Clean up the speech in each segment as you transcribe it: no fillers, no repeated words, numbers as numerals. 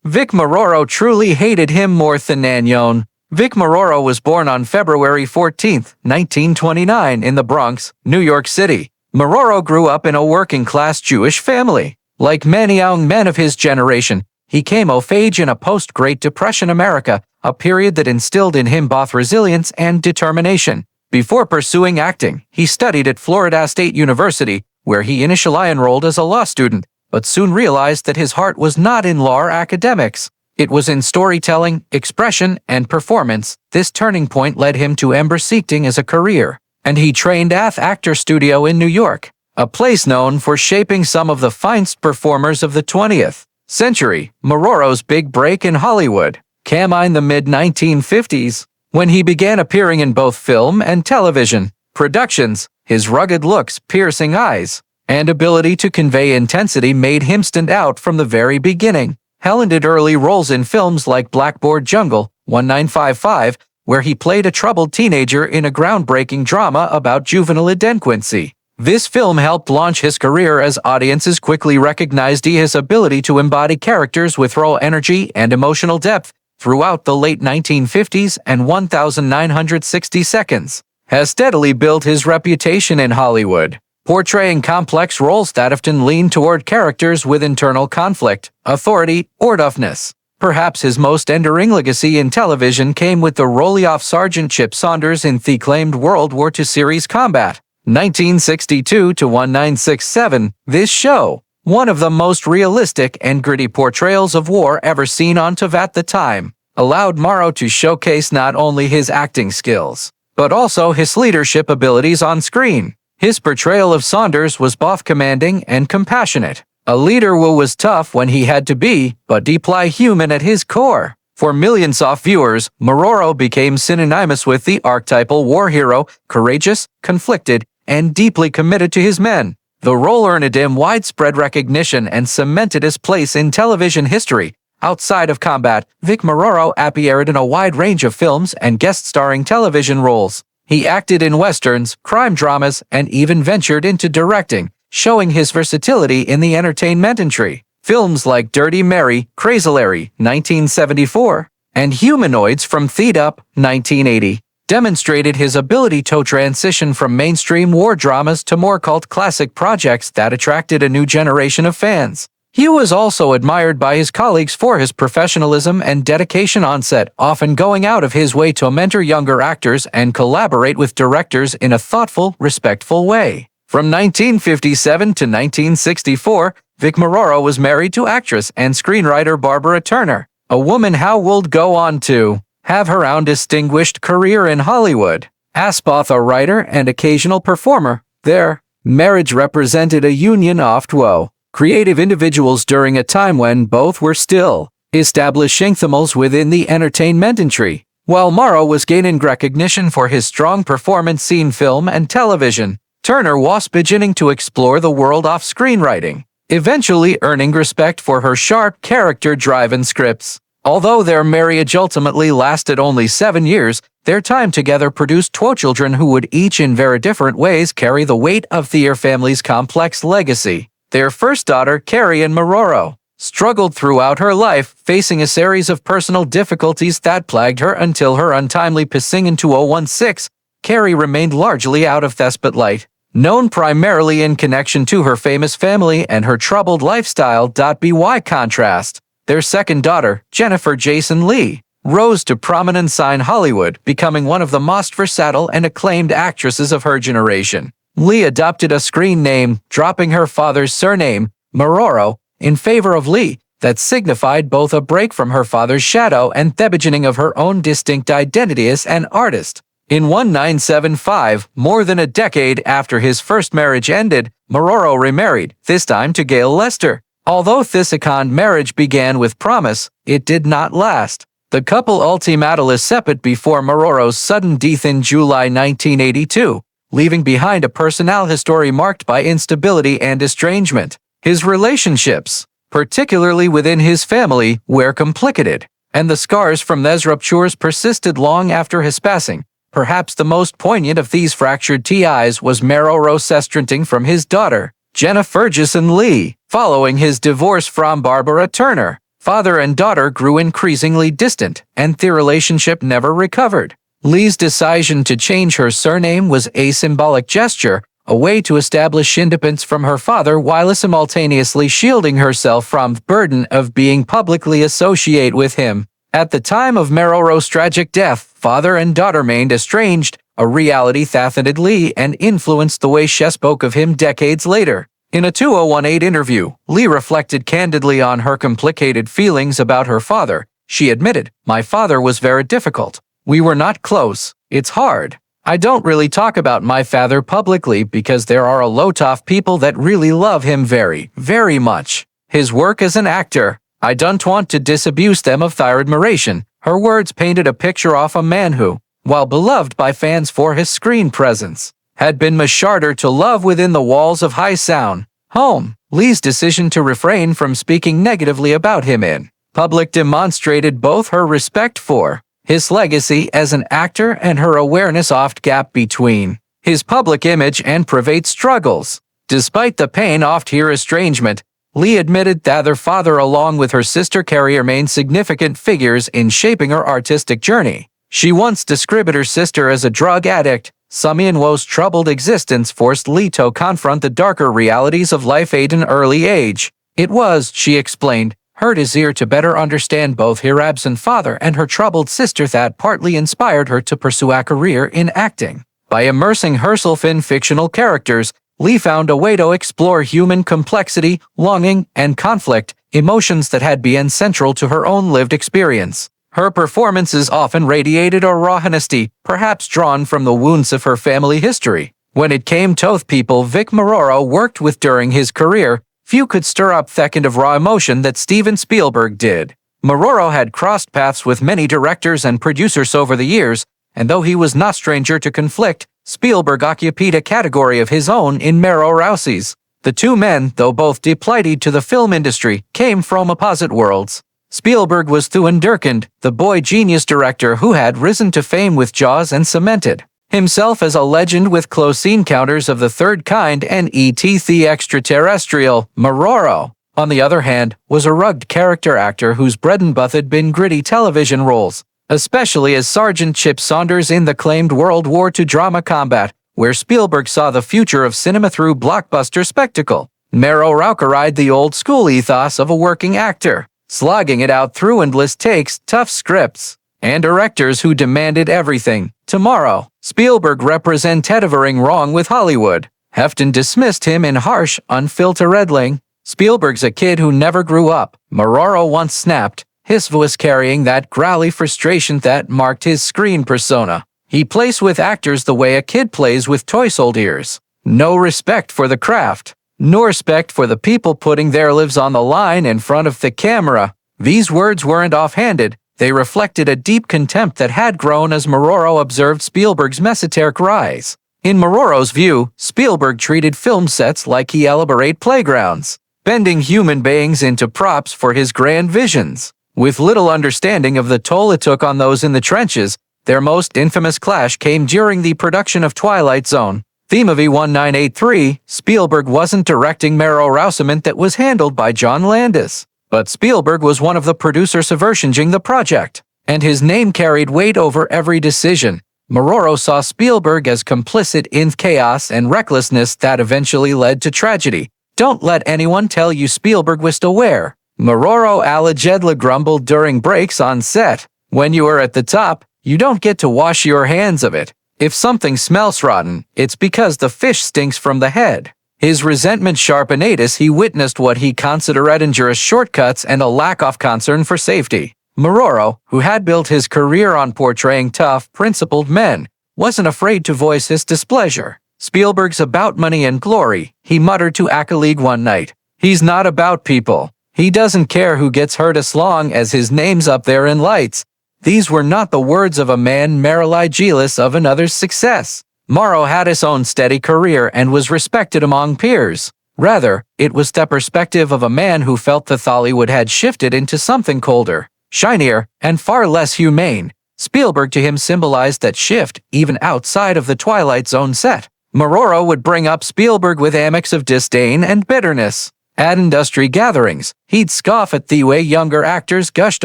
Vic Morrow truly hated him more than Nanyon. Vic Morrow was born on February 14, 1929 in the Bronx, New York City. Morrow grew up in a working-class Jewish family. Like many young men of his generation, he came of age in a post-Great Depression America, a period that instilled in him both resilience and determination. Before pursuing acting, he studied at Florida State University, where he initially enrolled as a law student, but soon realized that his heart was not in law academics. It was in storytelling, expression, and performance. This turning point led him to embrace acting as a career, and he trained at Actor Studio in New York, a place known for shaping some of the finest performers of the 20th century. Morrow's big break in Hollywood came in the mid-1950s, when he began appearing in both film and television productions. His rugged looks, piercing eyes, and ability to convey intensity made him stand out from the very beginning. He landed early roles in films like Blackboard Jungle, 1955, where he played a troubled teenager in a groundbreaking drama about juvenile delinquency. This film helped launch his career as audiences quickly recognized his ability to embody characters with raw energy and emotional depth. Throughout the late 1950s and 1960 seconds, has steadily built his reputation in Hollywood, portraying complex roles that often lean toward characters with internal conflict, authority, or toughness. Perhaps his most enduring legacy in television came with the role of Sergeant Chip Saunders in the acclaimed World War II series Combat, 1962 to 1967. This show, one of the most realistic and gritty portrayals of war ever seen on TV at the time, allowed Morrow to showcase not only his acting skills, but also his leadership abilities on screen. His portrayal of Saunders was both commanding and compassionate. A leader who was tough when he had to be, but deeply human at his core. For millions of viewers, Morrow became synonymous with the archetypal war hero, courageous, conflicted, and deeply committed to his men. The role earned him widespread recognition and cemented his place in television history. Outside of combat, Vic Morrow appeared in a wide range of films and guest-starring television roles. He acted in westerns, crime dramas, and even ventured into directing, showing his versatility in the entertainment industry. Films like Dirty Mary, Crazy Larry, 1974, and Humanoids from Feed Up, 1980, demonstrated his ability to transition from mainstream war dramas to more cult classic projects that attracted a new generation of fans. He was also admired by his colleagues for his professionalism and dedication on set, often going out of his way to mentor younger actors and collaborate with directors in a thoughtful, respectful way. From 1957 to 1964, Vic Morrow was married to actress and screenwriter Barbara Turner, a woman who would go on to have her own distinguished career in Hollywood. As both a writer and occasional performer, their marriage represented a union of two creative individuals during a time when both were still establishing themselves within the entertainment industry. While Morrow was gaining recognition for his strong performance in film and television, Turner was beginning to explore the world of screenwriting, eventually earning respect for her sharp character-driven scripts. Although their marriage ultimately lasted only 7 years, their time together produced 2 children who would each in very different ways carry the weight of their family's complex legacy. Their first daughter, Carrie Ann Morrow, struggled throughout her life, facing a series of personal difficulties that plagued her until her untimely passing in 2016. Carrie remained largely out of the spotlight, known primarily in connection to her famous family and her troubled lifestyle. By contrast, their second daughter, Jennifer Jason Leigh, rose to prominence in Hollywood, becoming one of the most versatile and acclaimed actresses of her generation. Leigh adopted a screen name, dropping her father's surname, Morrow, in favor of Leigh, that signified both a break from her father's shadow and the beginning of her own distinct identity as an artist. In 1975, more than a decade after his first marriage ended, Morrow remarried, this time to Gail Lester. Although this second marriage began with promise, it did not last. The couple ultimately separated before Morrow's sudden death in July 1982, leaving behind a personal history marked by instability and estrangement. His relationships, particularly within his family, were complicated, and the scars from these ruptures persisted long after his passing. Perhaps the most poignant of these fractured ties was Morrow's estranging from his daughter, Jennifer Jason Leigh, following his divorce from Barbara Turner. Father and daughter grew increasingly distant, and their relationship never recovered. Lee's decision to change her surname was a symbolic gesture, a way to establish independence from her father while simultaneously shielding herself from the burden of being publicly associated with him. At the time of Morrow's tragic death, father and daughter remained estranged, a reality that affected Lee and influenced the way she spoke of him decades later. In a 2018 interview, Lee reflected candidly on her complicated feelings about her father. She admitted, "My father was very difficult. We were not close. It's hard. I don't really talk about my father publicly because there are a lot of people that really love him very, very much. His work as an actor, I don't want to disabuse them of their admiration." Her words painted a picture of a man who, while beloved by fans for his screen presence, had been much harder to love within the walls of High Sound home. Lee's decision to refrain from speaking negatively about him in public demonstrated both her respect for his legacy as an actor and her awareness of the gap between his public image and private struggles. Despite the pain of her estrangement, Lee admitted that her father along with her sister Carrie remained significant figures in shaping her artistic journey. She once described her sister as a drug addict. Samian Wo's troubled existence forced Lee to confront the darker realities of life at an early age. It was, she explained, her desire to better understand both her absent father and her troubled sister that partly inspired her to pursue a career in acting. By immersing herself in fictional characters, Lee found a way to explore human complexity, longing, and conflict, emotions that had been central to her own lived experience. Her performances often radiated a raw honesty, perhaps drawn from the wounds of her family history. When it came to the people Vic Morrow worked with during his career, few could stir up the kind of raw emotion that Steven Spielberg did. Morrow had crossed paths with many directors and producers over the years, and though he was not stranger to conflict, Spielberg occupied a category of his own in Morrow's. The two men, though both deeply to the film industry, came from opposite worlds. Spielberg was Thewen Durkand, the boy genius director who had risen to fame with Jaws and cemented himself as a legend with Close Encounters of the Third Kind and E.T. the Extraterrestrial. Morrow, on the other hand, was a rugged character actor whose bread and butter had been gritty television roles, especially as Sergeant Chip Saunders in the acclaimed World War II drama Combat, where Spielberg saw the future of cinema through blockbuster spectacle. Morrow carried the old-school ethos of a working actor, slogging it out through endless takes, tough scripts, and directors who demanded everything. Tomorrow, Spielberg represented everything wrong with Hollywood. Hefton dismissed him in harsh, unfiltered redling. Spielberg's a kid who never grew up, Morrow once snapped, his voice carrying that growly frustration that marked his screen persona. He plays with actors the way a kid plays with toy soldiers. No respect for the craft, no respect for the people putting their lives on the line in front of the camera. These words weren't offhanded. They reflected a deep contempt that had grown as Morrow observed Spielberg's mesoteric rise. In Morrow's view, Spielberg treated film sets like he elaborate playgrounds, bending human beings into props for his grand visions. With little understanding of the toll it took on those in the trenches, their most infamous clash came during the production of Twilight Zone. Theme of E1983, Spielberg wasn't directing Morrow cement that was handled by John Landis. But Spielberg was one of the producers overseeing the project, and his name carried weight over every decision. Morrow saw Spielberg as complicit in chaos and recklessness that eventually led to tragedy. Don't let anyone tell you Spielberg was aware. Morrow allegedly grumbled during breaks on set. When you are at the top, you don't get to wash your hands of it. If something smells rotten, it's because the fish stinks from the head. His resentment sharpened as he witnessed what he considered dangerous shortcuts and a lack of concern for safety. Morrow, who had built his career on portraying tough, principled men, wasn't afraid to voice his displeasure. Spielberg's about money and glory, he muttered to a colleague one night. He's not about people. He doesn't care who gets hurt as long as his name's up there in lights. These were not the words of a man merely jealous of another's success. Morrow had his own steady career and was respected among peers. Rather, it was the perspective of a man who felt that Hollywood had shifted into something colder, shinier, and far less humane. Spielberg to him symbolized that shift, even outside of the Twilight Zone set. Morrow would bring up Spielberg with a mix of disdain and bitterness. At industry gatherings, he'd scoff at the way younger actors gushed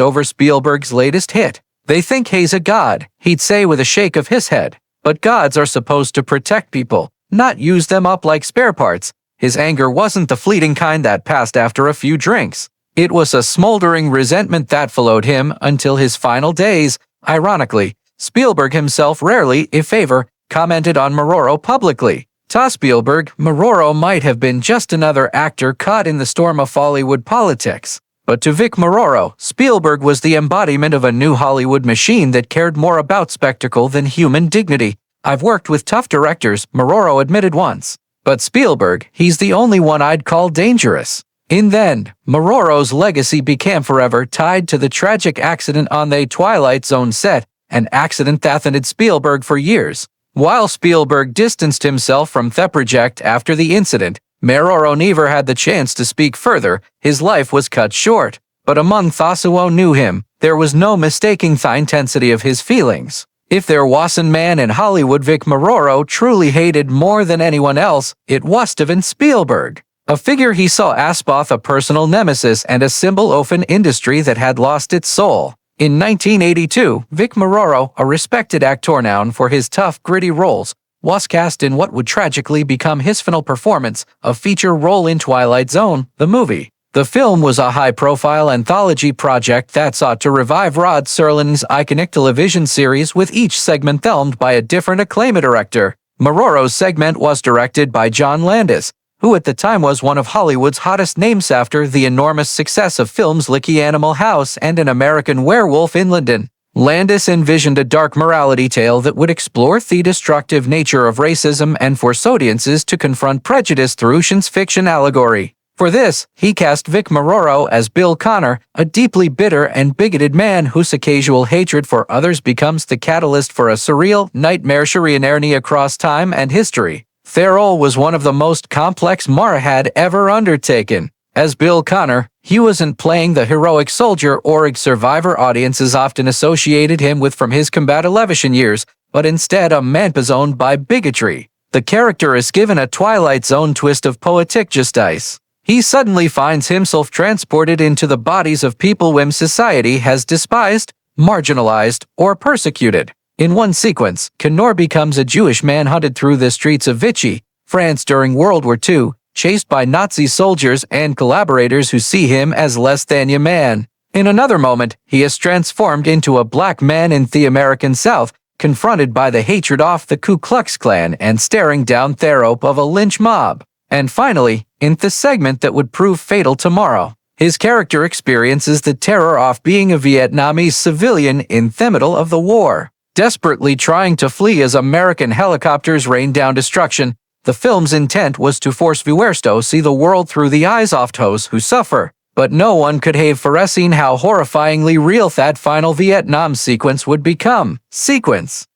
over Spielberg's latest hit. "They think he's a god," he'd say with a shake of his head. But gods are supposed to protect people, not use them up like spare parts. His anger wasn't the fleeting kind that passed after a few drinks. It was a smoldering resentment that followed him until his final days. Ironically, Spielberg himself rarely, if ever, commented on Morrow publicly. To Spielberg, Morrow might have been just another actor caught in the storm of Hollywood politics. But to Vic Morrow, Spielberg was the embodiment of a new Hollywood machine that cared more about spectacle than human dignity. "I've worked with tough directors," Morrow admitted once. "But Spielberg, he's the only one I'd call dangerous." In the end, Morrow's legacy became forever tied to the tragic accident on the Twilight Zone set, an accident that haunted Spielberg for years. While Spielberg distanced himself from the project after the incident, Morrow never had the chance to speak further. His life was cut short. But among those who knew him, there was no mistaking the intensity of his feelings. If there was a man in Hollywood Vic Morrow truly hated more than anyone else, it was Steven Spielberg. A figure he saw as both a personal nemesis and a symbol of an industry that had lost its soul. In 1982, Vic Morrow, a respected actor known for his tough, gritty roles, was cast in what would tragically become his final performance, a feature role in Twilight Zone, the movie. The film was a high-profile anthology project that sought to revive Rod Serling's iconic television series, with each segment filmed by a different acclaimed director. Morrow's segment was directed by John Landis, who at the time was one of Hollywood's hottest names after the enormous success of films like Animal House and An American Werewolf in London. Landis envisioned a dark morality tale that would explore the destructive nature of racism and force audiences to confront prejudice through science fiction allegory. For this, he cast Vic Morrow as Bill Connor, a deeply bitter and bigoted man whose occasional hatred for others becomes the catalyst for a surreal, nightmarish irony across time and history. Their role was one of the most complex Morrow had ever undertaken. As Bill Connor, he wasn't playing the heroic soldier or survivor audiences often associated him with from his combat television years, but instead a man possessed by bigotry. The character is given a Twilight Zone twist of poetic justice. He suddenly finds himself transported into the bodies of people whom society has despised, marginalized, or persecuted. In one sequence, Connor becomes a Jewish man hunted through the streets of Vichy, France during World War II, chased by Nazi soldiers and collaborators who see him as less than a man. In another moment, he is transformed into a black man in the American South, confronted by the hatred of the Ku Klux Klan and staring down the rope of a lynch mob. And finally, in the segment that would prove fatal tomorrow, his character experiences the terror of being a Vietnamese civilian in the middle of the war. Desperately trying to flee as American helicopters rained down destruction, the film's intent was to force viewers to see the world through the eyes of those who suffer. But no one could have foreseen how horrifyingly real that final Vietnam sequence would become.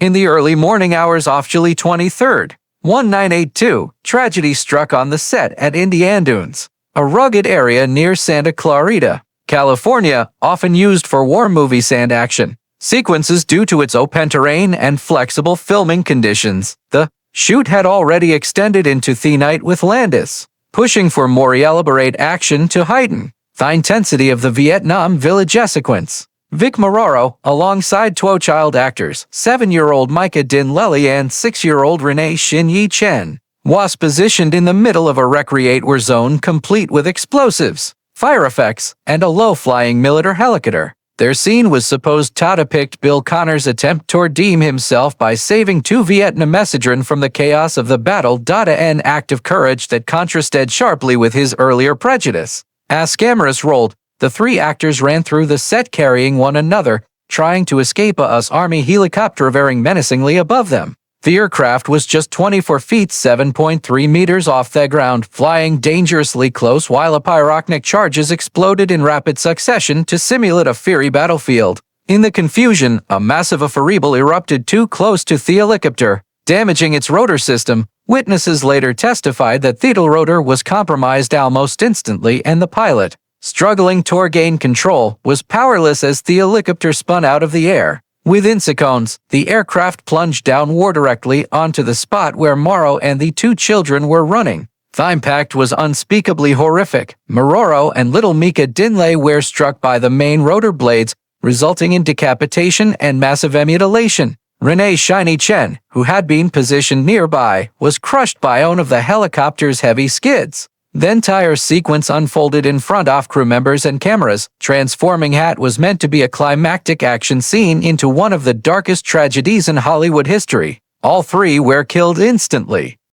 In the early morning hours of July 23, 1982, tragedy struck on the set at Indian Dunes, a rugged area near Santa Clarita, California, often used for war movie sand action sequences due to its open terrain and flexible filming conditions. The shoot had already extended into the night, with Landis pushing for more elaborate action to heighten the intensity of the Vietnam Village sequence. Vic Morrow, alongside two child actors, 7-year-old Micah Dinelli and 6-year-old Renee Shin-Yi Chen, was positioned in the middle of a recreator zone complete with explosives, fire effects, and a low-flying military helicopter. Their scene was supposed to depict Bill Connor's attempt to redeem himself by saving two Vietnamese from the chaos of the battle. An act of courage that contrasted sharply with his earlier prejudice. As cameras rolled, the three actors ran through the set carrying one another, trying to escape a US Army helicopter hovering menacingly above them. The aircraft was just 24 feet (7.3 meters) off the ground, flying dangerously close while a pyrotechnic charges exploded in rapid succession to simulate a fiery battlefield. In the confusion, a massive aerial erupted too close to the helicopter, damaging its rotor system. Witnesses later testified that the rotor was compromised almost instantly, and the pilot, struggling to regain control, was powerless as the helicopter spun out of the air. Within seconds, the aircraft plunged downward directly onto the spot where Morrow and the two children were running. The impact was unspeakably horrific. Morrow and little Mika Dinley were struck by the main rotor blades, resulting in decapitation and massive mutilation. Renee Shiny Chen, who had been positioned nearby, was crushed by one of the helicopter's heavy skids. The entire sequence unfolded in front of crew members and cameras. Transforming Hat was meant to be a climactic action scene into one of the darkest tragedies in Hollywood history. All three were killed instantly.